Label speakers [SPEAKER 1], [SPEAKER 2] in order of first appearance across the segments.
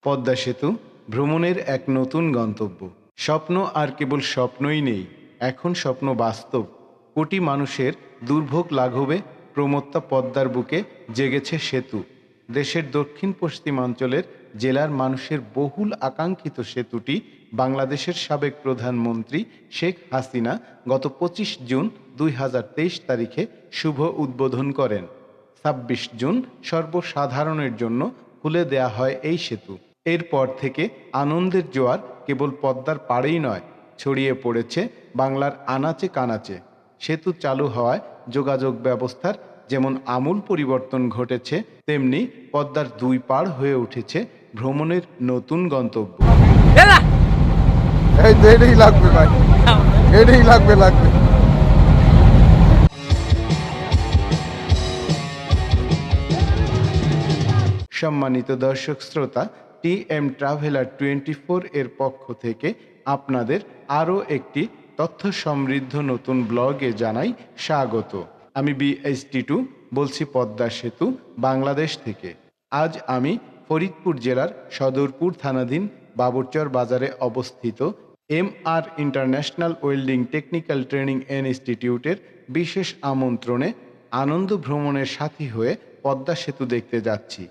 [SPEAKER 1] পদ্মা সেতু ভ্রমণের এক নতুন গন্তব্য। স্বপ্ন আর কেবল স্বপ্নই নেই, এখন স্বপ্ন বাস্তব। কোটি মানুষের দুর্ভোগ লাঘবে প্রমত্তা পদ্মার বুকে জেগেছে সেতু। দেশের দক্ষিণ পশ্চিমাঞ্চলের জেলার মানুষের বহুল আকাঙ্ক্ষিত সেতুটি বাংলাদেশের সাবেক প্রধানমন্ত্রী শেখ হাসিনা গত ২৫ জুন ২০২৩ তারিখে শুভ উদ্বোধন করেন। ২৬ জুন সর্বসাধারণের জন্য খুলে দেয়া হয় এই সেতু। এরপর থেকে আনন্দের জোয়ার কেবল পদ্মার পাড়েই নয়, ছড়িয়ে পড়েছে বাংলার আনাচে কানাচে। সেতু চালু হওয়ায় যোগাযোগ ব্যবস্থার যেমন আমূল পরিবর্তন ঘটেছে, তেমনি পদ্মার দুই পাড় হয়ে উঠেছে ভ্রমণের নতুন গন্তব্য।
[SPEAKER 2] এটাই লাগবে ভাই, এটাই লাগবে।
[SPEAKER 1] সম্মানিত দর্শক শ্রোতা, TM ট্রাভেলার 24 এর পক্ষ থেকে আপনাদের আরও একটি তথ্য সমৃদ্ধ নতুন ব্লগে জানাই স্বাগত। আমি BST2 বলছি পদ্মা সেতু বাংলাদেশ থেকে। আজ আমি ফরিদপুর জেলার সদরপুর থানাধীন বাবুরচর বাজারে অবস্থিত MR international welding technical training ইনস্টিটিউটের বিশেষ আমন্ত্রণে আনন্দ ভ্রমণের সাথী হয়ে পদ্মা সেতু দেখতে যাচ্ছি।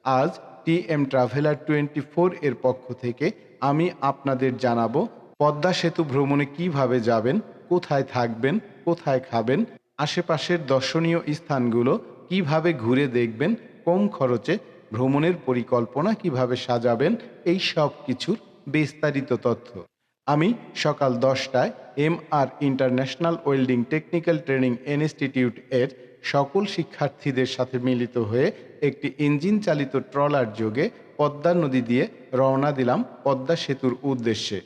[SPEAKER 1] আজ TM ট্রাভেলার 24 এর পক্ষ থেকে আমি আপনাদের জানাবো পদ্মা সেতু ভ্রমণে কিভাবে যাবেন, কোথায় থাকবেন, কোথায় খাবেন, আশেপাশের দর্শনীয় স্থানগুলো কিভাবে ঘুরে দেখবেন, কম খরচে ভ্রমণের পরিকল্পনা কিভাবে সাজাবেন, এই সব কিছুর বিস্তারিত তথ্য। আমি সকাল 10টায় MR international welding technical training institute এর সকল শিক্ষার্থীদের সাথে মিলিত হয়ে একটি ইঞ্জিন চালিত ট্রলার যোগে পদ্মা নদী দিয়ে রওনা দিলাম পদ্মা সেতুর উদ্দেশ্যে।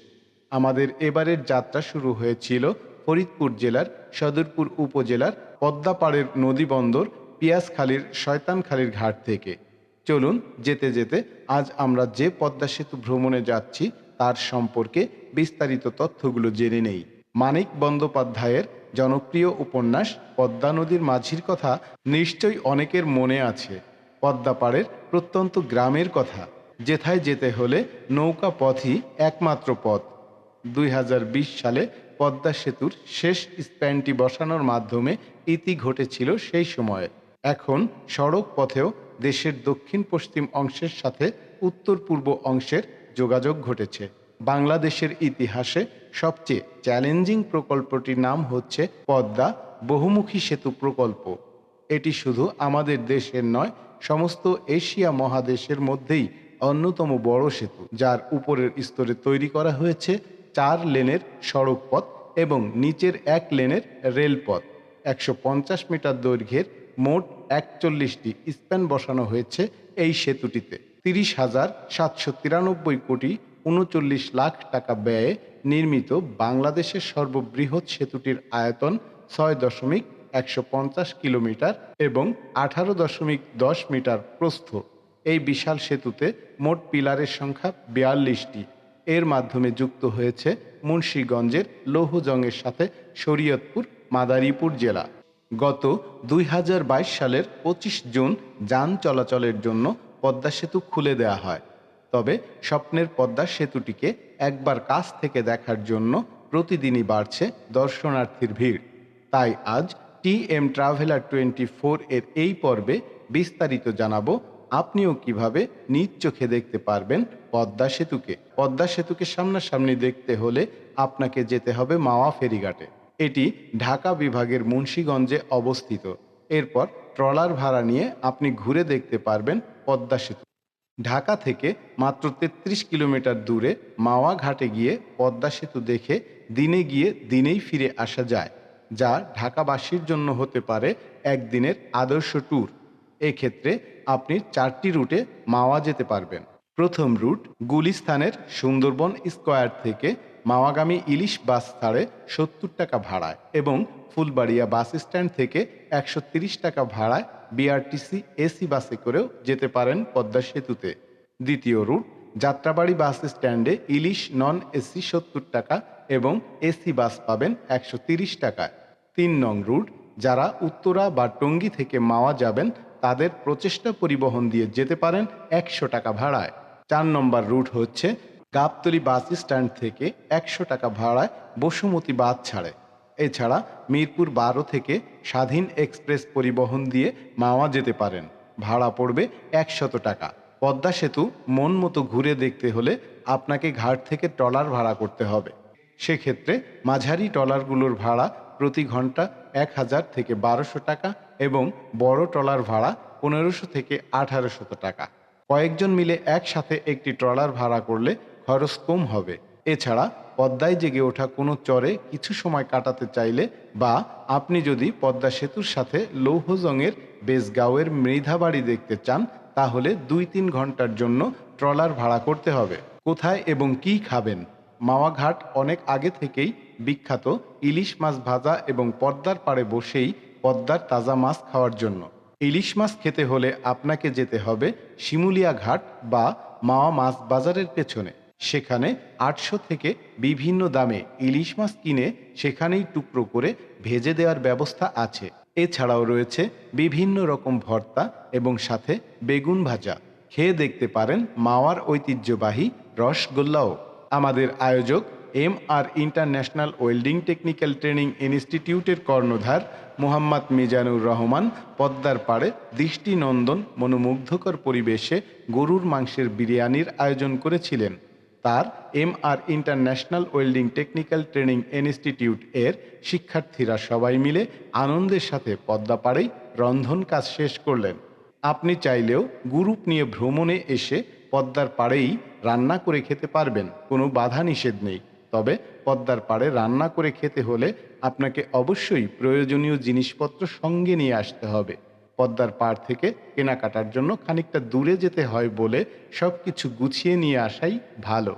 [SPEAKER 1] আমাদের এবারের যাত্রা শুরু হয়েছিল ফরিদপুর জেলার সদরপুর উপজেলার পদ্মাপাড়ের নদীবন্দর পিয়াজখালীর শয়তানখালীর ঘাট থেকে। চলুন যেতে যেতে আজ আমরা যে পদ্মা সেতু ভ্রমণে যাচ্ছি তার সম্পর্কে বিস্তারিত তথ্যগুলো জেনে নেই। মানিক বন্দ্যোপাধ্যায়ের জনপ্রিয় উপন্যাস পদ্মা নদীর মাঝির কথা নিশ্চয়ই অনেকের মনে আছে। পদ্মাপাড়ের প্রত্যন্ত গ্রামের কথা, যেথায় যেতে হলে নৌকা পথই একমাত্র পথ। ২০২০ সালে পদ্মা সেতুর শেষ স্প্যানটি বসানোর মাধ্যমে ইতি ঘটেছিল সেই সময়ে। এখন সড়ক পথেও দেশের দক্ষিণ পশ্চিম অংশের সাথে উত্তর পূর্ব অংশের যোগাযোগ ঘটেছে। বাংলাদেশের ইতিহাসে সবচেয়ে চ্যালেঞ্জিং প্রকল্পটির নাম হচ্ছে পদ্মা বহুমুখী সেতু প্রকল্প। এটি শুধু আমাদের দেশের নয়, সমস্ত এশিয়া মহাদেশের মধ্যেই অন্যতম বড় সেতু, যার উপরের স্তরে তৈরি করা হয়েছে 4 লেনের সড়ক পথ এবং নিচের 1 লেনের রেলপথ। 150 মিটার দৈর্ঘ্যের মোট 41টি স্প্যান বসানো হয়েছে এই সেতুটিতে। 30,793 কোটি 39 লাখ টাকা ব্যয়ে নির্মিত বাংলাদেশের সর্ববৃহৎ সেতুটির আয়তন 6.150 কিলোমিটার এবং 18.10 মিটার প্রস্থ। এই বিশাল সেতুতে মোট পিলারের সংখ্যা 42টি। এর মাধ্যমে যুক্ত হয়েছে মুন্সিগঞ্জের লৌহজংয়ের সাথে শরীয়তপুর, মাদারীপুর জেলা। গত 2022 সালের 25 জুন যান চলাচলের জন্য পদ্মা সেতু খুলে দেওয়া হয়। তবে স্বপ্নের পদ্মা সেতুটিকে একবার কাছ থেকে দেখার জন্য প্রতিদিনই বাড়ছে দর্শনার্থীর ভিড়। তাই আজ TM ট্রাভেলার 24 এর এই পর্বে বিস্তারিত জানাবো আপনিও কিভাবে নিজ চোখে দেখতে পারবেন পদ্মা সেতুকে। পদ্মা সেতুকে সামনাসামনি দেখতে হলে আপনাকে যেতে হবে মাওয়া ফেরিঘাটে। এটি ঢাকা বিভাগের মুন্সিগঞ্জে অবস্থিত। এরপর ট্রলার ভাড়া নিয়ে আপনি ঘুরে দেখতে পারবেন পদ্মা সেতু। ঢাকা থেকে মাত্র 33 কিলোমিটার দূরে মাওয়া ঘাটে গিয়ে পদ্মা সেতু দেখে দিনে গিয়ে দিনেই ফিরে আসা যায়, যা ঢাকাবাসীর জন্য হতে পারে একদিনের আদর্শ ট্যুর। এক্ষেত্রে আপনি 4টি রুটে মাওয়া যেতে পারবেন। প্রথম রুট গুলিস্তানের সুন্দরবন স্কয়ার থেকে মাওয়াগামী ইলিশ বাস ছাড়ে 70 টাকা ভাড়ায় এবং ফুলবাড়িয়া বাস স্ট্যান্ড থেকে 130 টাকা ভাড়ায় BRTC AC বাসে করেও যেতে পারেন পদ্মা সেতুতে। দ্বিতীয় রুট যাত্রাবাড়ি বাস স্ট্যান্ডে ইলিশ নন AC 70 টাকা এবং AC বাস পাবেন 130 টাকায়। 3 নং রুট যারা উত্তরা বা টঙ্গী থেকে মাওয়া যাবেন তাদের প্রচেষ্টা পরিবহন দিয়ে যেতে পারেন 100 টাকা ভাড়ায়। 4 নম্বর রুট হচ্ছে গাবতলী বাস স্ট্যান্ড থেকে 100 টাকা ভাড়ায় বসুমতী বাস ছাড়ে। এছাড়া মিরপুর 12 থেকে স্বাধীন এক্সপ্রেস পরিবহন দিয়ে মাওয়া যেতে পারেন, ভাড়া পড়বে 100 টাকা। পদ্মা সেতু মন মতো ঘুরে দেখতে হলে আপনাকে ঘাট থেকে ট্রলার ভাড়া করতে হবে। সেক্ষেত্রে মাঝারি ট্রলারগুলোর ভাড়া প্রতি ঘন্টা 1000 থেকে 1200 টাকা এবং বড় ট্রলার ভাড়া 1500 থেকে 1800 টাকা। কয়েকজন মিলে একসাথে একটি ট্রলার ভাড়া করলে খরচ কম হবে। এছাড়া পদ্মায় জেগে ওঠা কোনো চরে কিছু সময় কাটাতে চাইলে বা আপনি যদি পদ্মা সেতুর সাথে লৌহজংয়ের বেজগাঁওয়ের মৃধাবাড়ি দেখতে চান তাহলে 2-3 ঘন্টার জন্য ট্রলার ভাড়া করতে হবে। কোথায় এবং কি খাবেন? মাওয়া ঘাট অনেক আগে থেকেই বিখ্যাত ইলিশ মাছ ভাজা এবং পদ্মার পাড়ে বসেই পদ্মার তাজা মাছ খাওয়ার জন্য। ইলিশ মাছ খেতে হলে আপনাকে যেতে হবে শিমুলিয়া ঘাট বা মাওয়া মাছ বাজারের পেছনে। সেখানে 800 থেকে বিভিন্ন দামে ইলিশ মাছ কিনে সেখানেই টুকরো করে ভেজে দেওয়ার ব্যবস্থা আছে। এছাড়াও রয়েছে বিভিন্ন রকম ভর্তা এবং সাথে বেগুন ভাজা। খেয়ে দেখতে পারেন মাওয়ার ঐতিহ্যবাহী রসগোল্লাও। আমাদের আয়োজক MR international welding technical training ইনস্টিটিউটের কর্ণধার মোহাম্মদ মিজানুর রহমান পদ্মার পাড়ে দৃষ্টিনন্দন মনোমুগ্ধকর পরিবেশে গরুর মাংসের বিরিয়ানির আয়োজন করেছিলেন। তার MR international welding technical training institute এর শিক্ষার্থীরা সবাই মিলে আনন্দের সাথে পদ্মা পাড়েই রন্ধন কাজ শেষ করলেন। আপনি চাইলেও গ্রুপ নিয়ে ভ্রমণে এসে পদ্মার পাড়েই রান্না করে খেতে পারবেন, কোনো বাধা নিষেধ নেই। তবে পদ্মার পাড়ে রান্না করে খেতে হলে আপনাকে অবশ্যই প্রয়োজনীয় জিনিসপত্র সঙ্গে নিয়ে আসতে হবে। পদ্মার পাড় থেকে কেনাকাটার জন্য খানিকটা দূরে যেতে হয় বলে সব কিছু গুছিয়ে নিয়ে আসাই ভালো।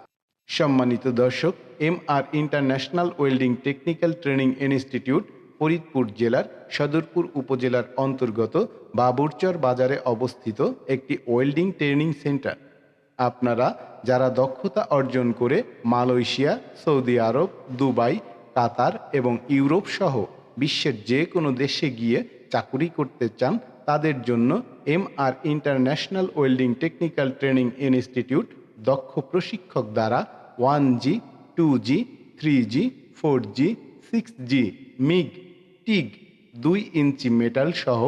[SPEAKER 1] সম্মানিত দর্শক, MR international welding technical training institute Faridpur জেলার সদরপুর উপজেলার অন্তর্গত বাবুরচর বাজারে অবস্থিত একটি ওয়েল্ডিং ট্রেনিং সেন্টার। আপনারা যারা দক্ষতা অর্জন করে মালয়েশিয়া, সৌদি আরব, দুবাই, কাতার এবং ইউরোপ সহ বিশ্বের যে কোনো দেশে গিয়ে চাকুরি করতে চান তাদের জন্য MR international welding technical training institute দক্ষ প্রশিক্ষক দ্বারা 1G, 2G, 3G, 4G, 6G, MIG, TIG, 2 ইঞ্চি মেটাল সহ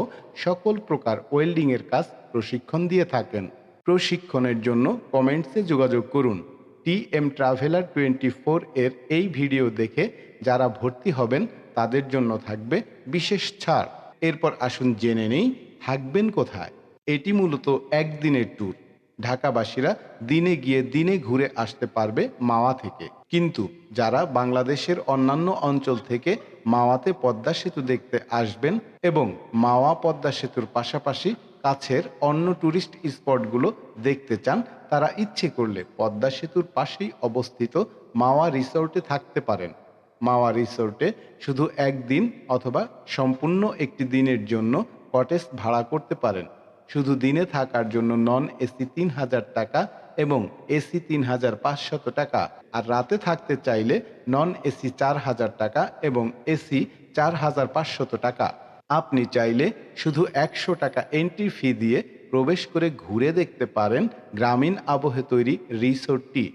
[SPEAKER 1] সকল প্রকার ওয়েল্ডিংয়ের কাজ প্রশিক্ষণ দিয়ে থাকেন। প্রশিক্ষণের জন্য কমেন্টসে যোগাযোগ করুন। TM ট্রাভেলার 24 এর এই ভিডিও দেখে যারা ভর্তি হবেন তাদের জন্য থাকবে বিশেষ ছাড়। এরপর আসুন জেনে নেই থাকবেন কোথায়। এটি মূলত একদিনের ট্যুর। ঢাকাবাসীরা দিনে গিয়ে দিনে ঘুরে আসতে পারবে মাওয়া থেকে, কিন্তু যারা বাংলাদেশের অন্যান্য অঞ্চল থেকে মাওয়াতে পদ্মা সেতু দেখতে আসবেন এবং মাওয়া পদ্মা সেতুর পাশাপাশি কাছের অন্য ট্যুরিস্ট স্পটগুলো দেখতে চান তারা ইচ্ছে করলে পদ্মা সেতুর পাশেই অবস্থিত মাওয়া রিসোর্টে থাকতে পারেন। মাওয়া রিসোর্টে শুধু একদিন অথবা সম্পূর্ণ একটি দিনের জন্য কটেজ ভাড়া করতে পারেন। শুধু দিনে থাকার জন্য নন এসি 3000 টাকা এবং এসি 3500 টাকা, আর রাতে থাকতে চাইলে নন এসি 4000 টাকা এবং এসি 4500 টাকা। আপনি চাইলে শুধু 100 টাকা এন্ট্রি ফি দিয়ে প্রবেশ করে ঘুরে দেখতে পারেন গ্রামীণ আবহে তৈরি রিসোর্টটি।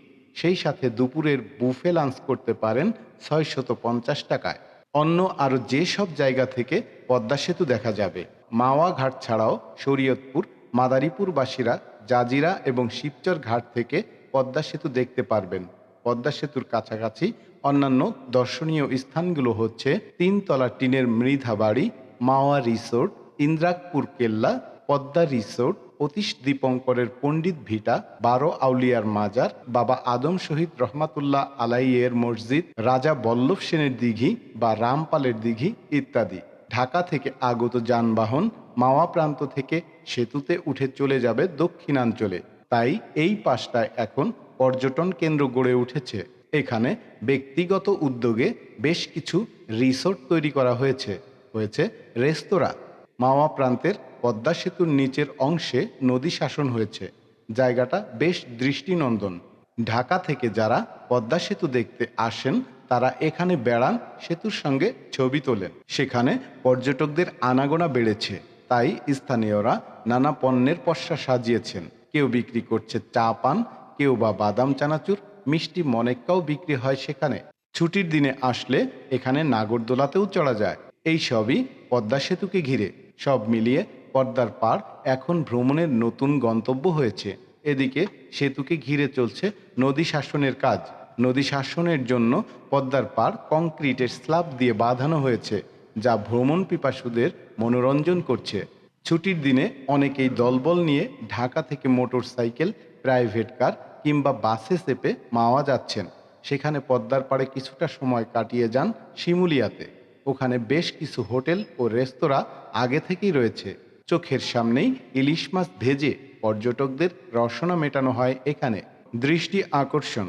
[SPEAKER 1] সেই সাথে দুপুরের বুফে লাঞ্চ করতে পারেন 650 টাকায়। অন্য আরও যেসব জায়গা থেকে পদ্মা সেতু দেখা যাবে, মাওয়া ঘাট ছাড়াও শরীয়তপুর, মাদারীপুরবাসীরা জাজিরা এবং শিবচর ঘাট থেকে পদ্মা সেতু দেখতে পারবেন। পদ্মা সেতুর কাছাকাছি অন্যান্য দর্শনীয় স্থানগুলো হচ্ছে 3 তলা টিনের মৃধাবাড়ি, মাওয়া রিসোর্ট, ইন্দ্রাকপুর কেল্লা, পদ্মা রিসোর্ট, অতীশ দীপঙ্করের পণ্ডিত ভিটা, 12 আউলিয়ার মাজার, বাবা আদম শহীদ রহমাতুল্লাহ আলাইয়ের মসজিদ, রাজা বল্লভ সেনের দিঘি বা রামপালের দিঘি ইত্যাদি। ঢাকা থেকে আগত যানবাহন মাওয়া প্রান্ত থেকে সেতুতে উঠে চলে যাবে দক্ষিণাঞ্চলে। তাই এই পাশটায় এখন পর্যটন কেন্দ্র গড়ে উঠেছে। এখানে ব্যক্তিগত উদ্যোগে বেশ কিছু রিসোর্ট তৈরি করা হয়েছে রেস্তোরাঁ। মাওয়া প্রান্তের পদ্মা সেতুর নিচের অংশে নদী শাসন হয়েছে। জায়গাটা বেশ দৃষ্টিনন্দন। ঢাকা থেকে যারা পদ্মা সেতু দেখতে আসেন তারা এখানে বেড়ান, সেতুর সঙ্গে ছবি তোলেন। সেখানে পর্যটকদের আনাগোনা বেড়েছে, তাই স্থানীয়রা নানা পণ্যের পসরা সাজিয়েছেন। কেউ বিক্রি করছে চা পান, কেউ বা বাদাম চানাচুর, মিষ্টি মনেক্কাও বিক্রি হয় সেখানে। ছুটির দিনে আসলে এখানে নাগরদোলাতেও চড়া যায়। এই সবই পদ্মা সেতুকে ঘিরে। সব মিলিয়ে পদ্মার পাড় এখন ভ্রমণের নতুন গন্তব্য হয়েছে। এদিকে সেতুকে ঘিরে চলছে নদী শাসনের কাজ। নদী শাসনের জন্য পদ্মার পাড় কংক্রিটের স্ল্যাব দিয়ে বাঁধানো হয়েছে, যা ভ্রমণ পিপাসুদের মনোরঞ্জন করছে। ছুটির দিনে অনেকেই দলবল নিয়ে ঢাকা থেকে মোটর সাইকেল, প্রাইভেট কার কিংবা বাসে চেপে মাওয়া যাচ্ছেন। সেখানে পদ্মার পাড়ে কিছুটা সময় কাটিয়ে যান শিমুলিয়াতে। ওখানে বেশ কিছু হোটেল ও রেস্তোরাঁ আগে থেকেই রয়েছে। চোখের সামনেই ইলিশ মাছ ভেজে পর্যটকদের রসনা মেটানো হয় এখানে। দৃষ্টি আকর্ষণ।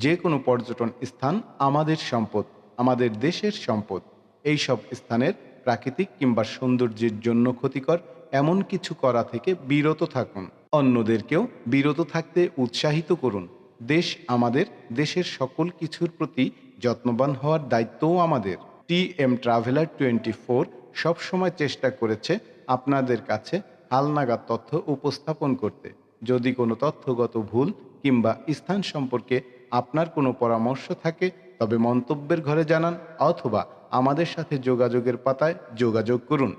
[SPEAKER 1] যে কোনো পর্যটন স্থান আমাদের সম্পদ, আমাদের দেশের সম্পদ। এই সব স্থানের প্রাকৃতিক কিংবা সৌন্দর্যের জন্য ক্ষতিকর এমন কিছু করা থেকে বিরত থাকুন। অন্যদেরকেও বিরত থাকতে উৎসাহিত করুন। দেশ আমাদের, দেশের সকল কিছুর প্রতি যত্নবান হওয়ার দায়িত্বও আমাদের। TM ট্রাভেলার 24 সবসময় চেষ্টা করেছে আপনাদের কাছে হালনাগাদ তথ্য উপস্থাপন করতে। যদি কোনো তথ্যগত ভুল কিংবা স্থান সম্পর্কে আপনার কোনো পরামর্শ থাকে, তবে মন্তব্যের ঘরে জানান অথবা আমাদের সাথে যোগাযোগের পাতায় যোগাযোগ করুন।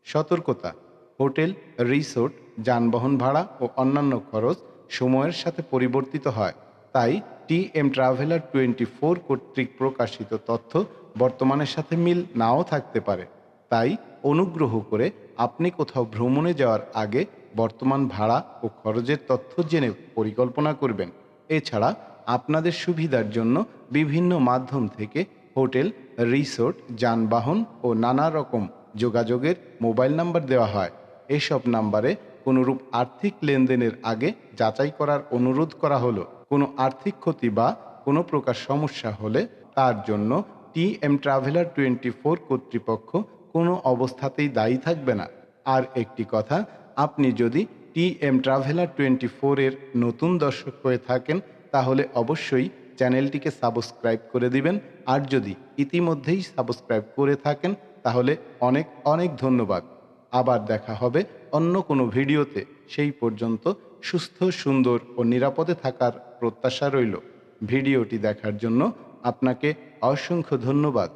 [SPEAKER 1] সতর্কতা: হোটেল, রিসোর্ট, যানবাহন ভাড়া ও অন্যান্য খরচ সময়ের সাথে পরিবর্তিত হয়। তাই TM ট্রাভেলার 24 কর্তৃক প্রকাশিত তথ্য বর্তমানের সাথে মিল নাও থাকতে পারে। তাই অনুগ্রহ করে আপনি কোথাও ভ্রমণে যাওয়ার আগে বর্তমান ভাড়া ও খরচের তথ্য জেনে পরিকল্পনা করবেন। এছাড়া আপনাদের সুবিধার জন্য বিভিন্ন মাধ্যম থেকে হোটেল, রিসোর্ট, যানবাহন ও নানা রকম যোগাযোগের মোবাইল নাম্বার দেওয়া হয়। এসব নাম্বারে কোনোরূপ আর্থিক লেনদেনের আগে যাচাই করার অনুরোধ করা হলো। কোনো আর্থিক ক্ষতি বা কোনো প্রকার সমস্যা হলে তার জন্য TM ট্রাভেলার 24 কর্তৃপক্ষ কোনো অবস্থাতেই দায়ী থাকবে না। আর একটি কথা, আপনি যদি TM ট্রাভেলার 24 এর নতুন দর্শক হয়ে থাকেন, তাহলে অবশ্যই চ্যানেলটিকে সাবস্ক্রাইব করে দিবেন। আর যদি ইতিমধ্যেই সাবস্ক্রাইব করে থাকেন, তাহলে অনেক অনেক ধন্যবাদ। আবার দেখা হবে অন্য কোনো ভিডিওতে। সেই পর্যন্ত সুস্থ, সুন্দর ও নিরাপদে থাকার প্রত্যাশা রইল। ভিডিওটি দেখার জন্য আপনাকে অসংখ্য ধন্যবাদ।